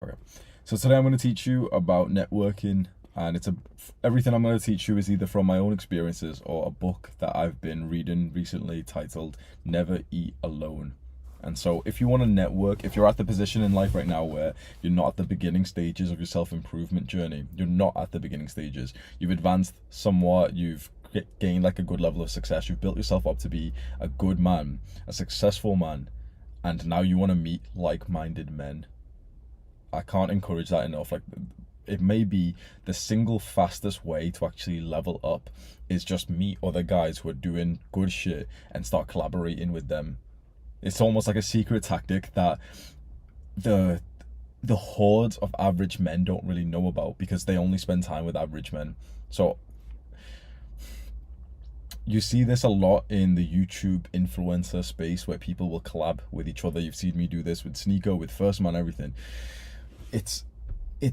Okay. So today I'm going to teach you about networking, and everything I'm going to teach you is either from my own experiences or a book that I've been reading recently titled Never Eat Alone. And so if you want to network, if you're at the position in life right now where you're not at the beginning stages of your self-improvement journey, you're not at the beginning stages, you've advanced somewhat, you've gained like a good level of success, you've built yourself up to be a good man, a successful man, and now you want to meet like-minded men. I can't encourage that enough. Like, it may be the single fastest way to actually level up is just meet other guys who are doing good shit and start collaborating with them. It's almost like a secret tactic that the the hordes of average men don't really know about because they only spend time with average men. So you see this a lot in the YouTube influencer space where people will collab with each other. You've seen me do this with Sneeko, with First Man, everything. It's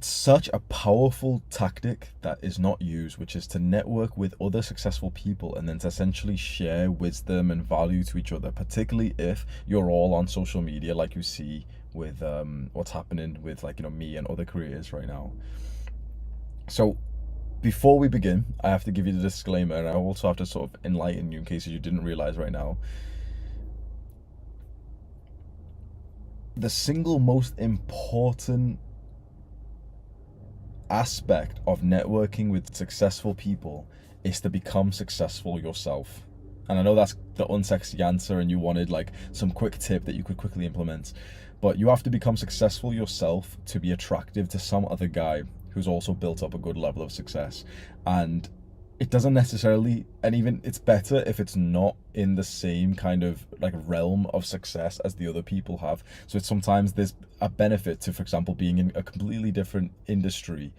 such a powerful tactic that is not used, which is to network with other successful people and then to essentially share wisdom and value to each other, particularly if you're all on social media, like you see with what's happening with, like, me and other creators right now. So before we begin, I have to give you the disclaimer, and I also have to sort of enlighten you in case you didn't realize right now. The single most important aspect of networking with successful people is to become successful yourself. And I know that's the unsexy answer and you wanted like some quick tip that you could quickly implement, but you have to become successful yourself to be attractive to some other guy who's also built up a good level of success. And it doesn't necessarily, and even it's better if it's not in the same kind of like realm of success as the other people have. So it's sometimes there's a benefit to, for example, being in a completely different industry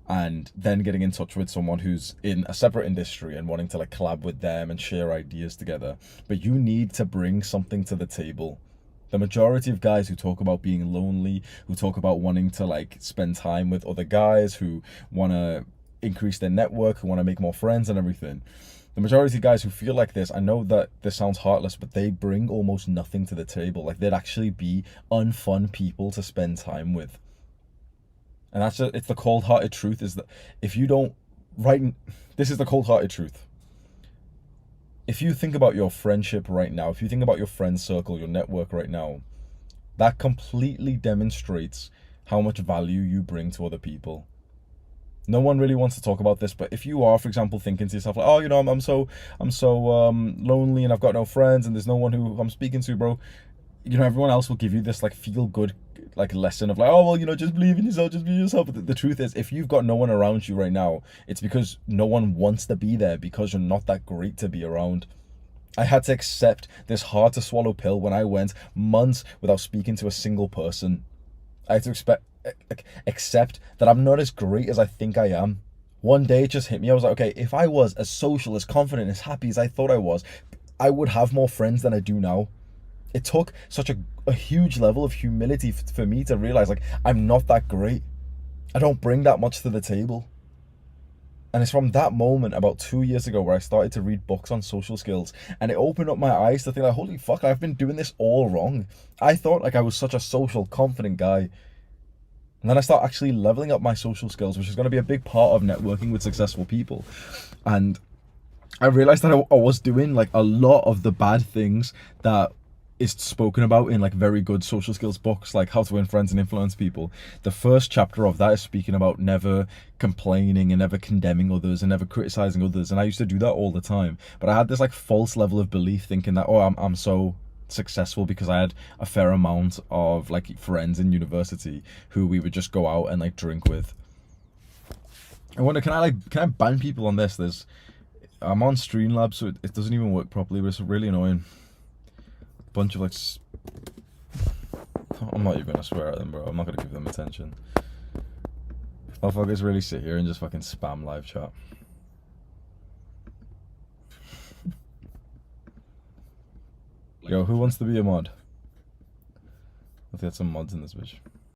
and then getting in touch with someone who's in a separate industry and wanting to like collab with them and share ideas together. But you need to bring something to the table. The majority of guys who talk about being lonely, who talk about wanting to like spend time with other guys, who want to increase their network, who want to make more friends and everything, the majority of guys who feel like this, I know that this sounds heartless, but they bring almost nothing to the table. Like, they'd actually be unfun people to spend time with. And it's the cold-hearted truth, is that if you don't, right, this is the cold-hearted truth. If you think about your friendship right now, if you think about your friend circle, your network right now, that completely demonstrates how much value you bring to other people. No one really wants to talk about this, but if you are, for example, thinking to yourself like, oh, I'm so lonely and I've got no friends and there's no one who I'm speaking to, bro, everyone else will give you this like feel good like lesson of like, oh, well, just believe in yourself, just be yourself. But the truth is, if you've got no one around you right now, it's because no one wants to be there, because you're not that great to be around. I had to accept this hard to swallow pill when I went months without speaking to a single person. I had to accept that I'm not as great as I think I am. One day it just hit me. I was like, okay, if I was as social, as confident, as happy as I thought I was, I would have more friends than I do now. It took such a huge level of humility for me to realize, like, I'm not that great. I don't bring that much to the table. And it's from that moment about 2 years ago where I started to read books on social skills, and it opened up my eyes to think like, holy fuck, I've been doing this all wrong. I thought like I was such a social, confident guy. And then I start actually leveling up my social skills, which is going to be a big part of networking with successful people. And I realized that I was doing like a lot of the bad things that is spoken about in like very good social skills books, like How to Win Friends and Influence People. The first chapter of that is speaking about never complaining and never condemning others and never criticizing others. And I used to do that all the time, but I had this like false level of belief, thinking that, oh, I'm so successful because I had a fair amount of like friends in university who we would just go out and like drink with. I wonder, can I ban people on this? I'm on Streamlabs, so it doesn't even work properly, but it's really annoying. Bunch of like, I'm not even gonna swear at them, bro. I'm not gonna give them attention. Motherfuckers really sit here and just fucking spam live chat. Yo, who wants to be a mod? Let's get some mods in this bitch.